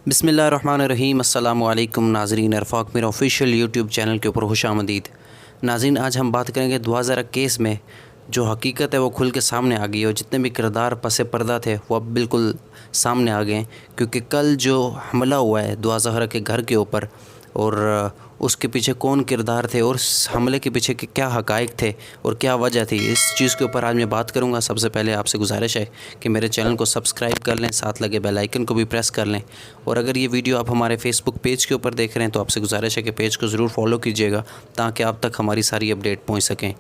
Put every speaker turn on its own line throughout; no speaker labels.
بسم اللہ الرحمن الرحیم۔ السلام علیکم ناظرین، ارفاق میرا آفیشیل یوٹیوب چینل کے اوپر خوش آمدید۔ ناظرین، آج ہم بات کریں گے 2000 کیس میں جو حقیقت ہے وہ کھل کے سامنے آ گئی ہے، اور جتنے بھی کردار پس پردہ تھے وہ اب بالکل سامنے آ گئے ہیں، کیونکہ کل جو حملہ ہوا ہے 2000 کے گھر کے اوپر، اور اس کے پیچھے کون کردار تھے اور اس حملے کے پیچھے کیا حقائق تھے اور کیا وجہ تھی، اس چیز کے اوپر آج میں بات کروں گا۔ سب سے پہلے آپ سے گزارش ہے کہ میرے چینل کو سبسکرائب کر لیں، ساتھ لگے بیل آئیکن کو بھی پریس کر لیں، اور اگر یہ ویڈیو آپ ہمارے فیس بک پیج کے اوپر دیکھ رہے ہیں تو آپ سے گزارش ہے کہ پیج کو ضرور فالو کیجیے گا تاکہ آپ تک ہماری ساری اپڈیٹ پہنچ سکیں۔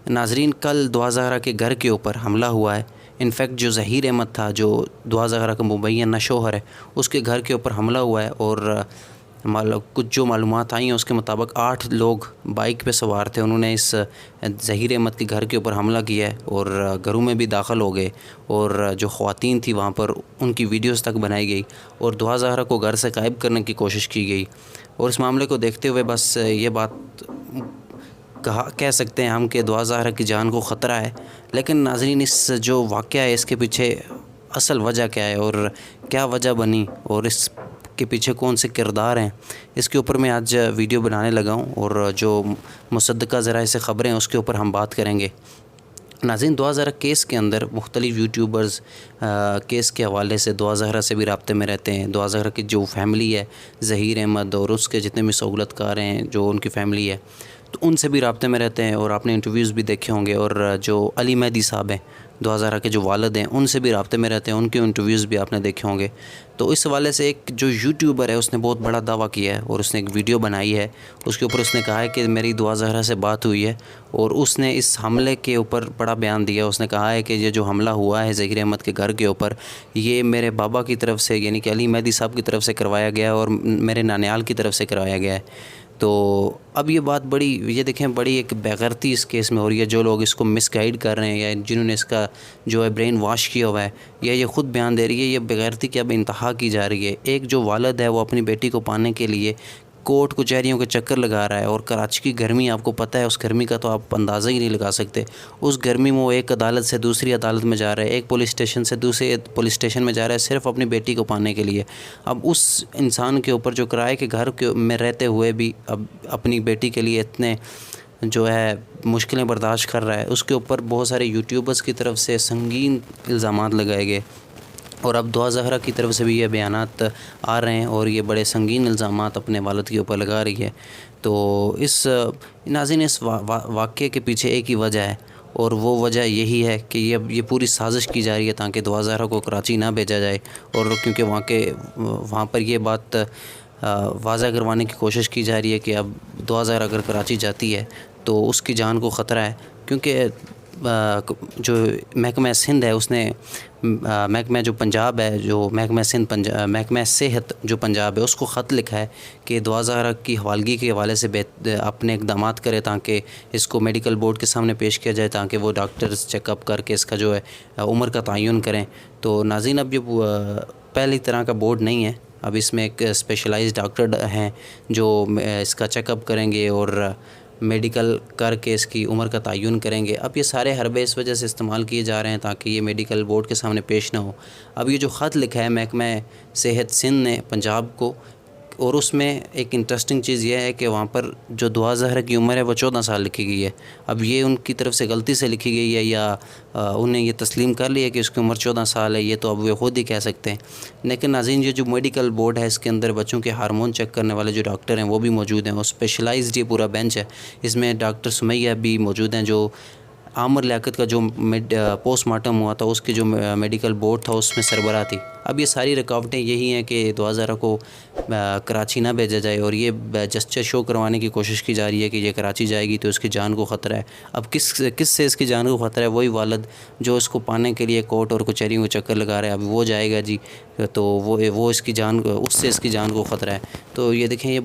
ناظرین، کل 2000 کے گھر کے اوپر حملہ ہوا ہے۔ انفیکٹ جو ظہیر احمد تھا، جو 2000 کا مبینہ شوہر ہے، اس کے گھر کے اوپر حملہ ہوا ہے، اور کچھ جو معلومات آئی ہیں اس کے مطابق 8 لوگ بائک پہ سوار تھے۔ انہوں نے اس ظہیر احمد کے گھر کے اوپر حملہ کیا ہے اور گھروں میں بھی داخل ہو گئے، اور جو خواتین تھی وہاں پر ان کی ویڈیوز تک بنائی گئی، اور 2000 کو گھر سے غائب کرنے کی کوشش کی گئی۔ اور اس معاملے کو دیکھتے ہوئے بس یہ بات کہہ سکتے ہیں ہم کہ 2000 کی جان کو خطرہ ہے۔ لیکن ناظرین، اس جو واقعہ ہے اس کے پیچھے اصل وجہ کیا ہے اور کیا وجہ بنی، اور اس کے پیچھے کون سے کردار ہیں، اس کے اوپر میں آج ویڈیو بنانے لگا ہوں، اور جو مصدقہ ذرائع سے خبریں ہیں اس کے اوپر ہم بات کریں گے۔ ناظرین، 2000 کیس کے اندر مختلف یوٹیوبرز کیس کے حوالے سے 2000 سے بھی رابطے میں رہتے ہیں۔ 2000 کی جو فیملی ہے، ظہیر احمد اور اس کے جتنے بھی سہولت کار ہیں جو ان کی فیملی ہے، تو ان سے بھی رابطے میں رہتے ہیں، اور آپ نے انٹرویوز بھی دیکھے ہوں گے۔ اور جو علی مہدی صاحب ہیں 2000 کے جو والد ہیں، ان سے بھی رابطے میں رہتے ہیں، ان کے انٹرویوز بھی آپ نے دیکھے ہوں گے۔ تو اس حوالے سے ایک جو یوٹیوبر ہے اس نے بہت بڑا دعویٰ کیا ہے، اور اس نے ایک ویڈیو بنائی ہے، اس کے اوپر اس نے کہا ہے کہ میری 2000 سے بات ہوئی ہے، اور اس نے اس حملے کے اوپر بڑا بیان دیا۔ اس نے کہا ہے کہ یہ جو حملہ ہوا ہے ظہیر احمد کے گھر کے اوپر، یہ میرے بابا کی طرف سے یعنی کہ علی مہدی صاحب کی طرف سے کروایا گیا ہے، اور میرے نانیال کی طرف سے کروایا گیا ہے۔ تو اب یہ بات یہ دیکھیں بڑی ایک بےغیرتی اس کیس میں ہو رہی ہے۔ جو لوگ اس کو مس گائیڈ کر رہے ہیں یا جنہوں نے اس کا جو ہے برین واش کیا ہوا ہے، یا یہ خود بیان دے رہی ہے، یہ بےغیرتی کی اب انتہا کی جا رہی ہے۔ ایک جو والد ہے وہ اپنی بیٹی کو پانے کے لیے کورٹ کچہریوں کے چکر لگا رہا ہے، اور کراچی کی گرمی آپ کو پتہ ہے، اس گرمی کا تو آپ اندازہ ہی نہیں لگا سکتے۔ اس گرمی میں وہ ایک عدالت سے دوسری عدالت میں جا رہا ہے، ایک پولیس اسٹیشن سے دوسرے پولیس اسٹیشن میں جا رہا ہے، صرف اپنی بیٹی کو پانے کے لیے۔ اب اس انسان کے اوپر جو کرائے کے گھر میں رہتے ہوئے بھی اب اپنی بیٹی کے لیے اتنے جو ہے مشکلیں برداشت کر رہا ہے، اس کے اوپر بہت سارے یوٹیوبرز کی طرف سے سنگین الزامات لگائے گئے، اور اب 2000 کی طرف سے بھی یہ بیانات آ رہے ہیں، اور یہ بڑے سنگین الزامات اپنے والد کے اوپر لگا رہی ہے۔ تو ناظرین، اس واقعے کے پیچھے ایک ہی وجہ ہے، اور وہ وجہ یہی ہے کہ یہ پوری سازش کی جا رہی ہے تاکہ 2000 کو کراچی نہ بھیجا جائے، اور کیونکہ وہاں پر یہ بات واضح کروانے کی کوشش کی جا رہی ہے کہ اب 2000 اگر کراچی جاتی ہے تو اس کی جان کو خطرہ ہے، کیونکہ جو محکمہ سندھ ہے اس نے محکمہ جو پنجاب ہے، جو محکمہ صحت جو پنجاب ہے، اس کو خط لکھا ہے کہ 2000 کی حوالگی کے حوالے سے اپنے اقدامات کرے تاکہ اس کو میڈیکل بورڈ کے سامنے پیش کیا جائے، تاکہ وہ ڈاکٹرز چیک اپ کر کے اس کا جو ہے عمر کا تعین کریں۔ تو ناظرین، اب یہ پہلی طرح کا بورڈ نہیں ہے، اب اس میں ایک اسپیشلائز ڈاکٹر ہیں جو اس کا چیک اپ کریں گے اور میڈیکل کر کے اس کی عمر کا تعین کریں گے۔ اب یہ سارے حربے اس وجہ سے استعمال کیے جا رہے ہیں تاکہ یہ میڈیکل بورڈ کے سامنے پیش نہ ہو۔ اب یہ جو خط لکھا ہے محکمہ صحت سندھ نے پنجاب کو، اور اس میں ایک انٹرسٹنگ چیز یہ ہے کہ وہاں پر جو 2000 کی عمر ہے وہ 14 سال لکھی گئی ہے۔ اب یہ ان کی طرف سے غلطی سے لکھی گئی ہے یا انہیں یہ تسلیم کر لیا کہ اس کی عمر 14 سال ہے، یہ تو اب وہ خود ہی کہہ سکتے ہیں۔ لیکن ناظرین، یہ جو میڈیکل بورڈ ہے اس کے اندر بچوں کے ہارمون چیک کرنے والے جو ڈاکٹر ہیں وہ بھی موجود ہیں، اور اسپیشلائزڈ یہ پورا بینچ ہے۔ اس میں ڈاکٹر سمیہ بھی موجود ہیں، جو عامر لیاقت کا جو پوسٹ مارٹم ہوا تھا اس کے جو میڈیکل بورڈ تھا اس میں سربراہ تھی۔ اب یہ ساری رکاوٹیں یہی ہیں کہ 2000 کو کراچی نہ بھیجا جائے، اور یہ جسچر شو کروانے کی کوشش کی جا رہی ہے کہ یہ کراچی جائے گی تو اس کی جان کو خطرہ ہے۔ اب کس سے اس کی جان کو خطرہ ہے؟ وہی والد جو اس کو پانے کے لیے کورٹ اور کچہریوں کو چکر لگا رہا ہے، اب وہ جائے گا جی تو وہ اس کی جان، اس سے اس کی جان کو خطرہ ہے۔ تو یہ دیکھیں، یہ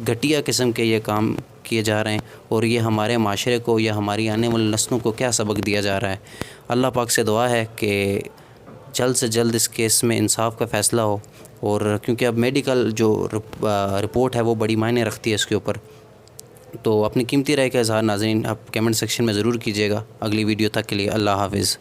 گھٹیا قسم کے یہ کام کیے جا رہے ہیں، اور یہ ہمارے معاشرے کو یا ہماری آنے والی نسلوں کو کیا سبق دیا جا رہا ہے۔ اللہ پاک سے دعا ہے کہ جلد سے جلد اس کیس میں انصاف کا فیصلہ ہو، اور کیونکہ اب میڈیکل جو رپورٹ ہے وہ بڑی معنی رکھتی ہے اس کے اوپر۔ تو اپنی قیمتی رائے کا اظہار ناظرین آپ کیمنٹ سیکشن میں ضرور کیجیے گا۔ اگلی ویڈیو تک کے لیے اللہ حافظ۔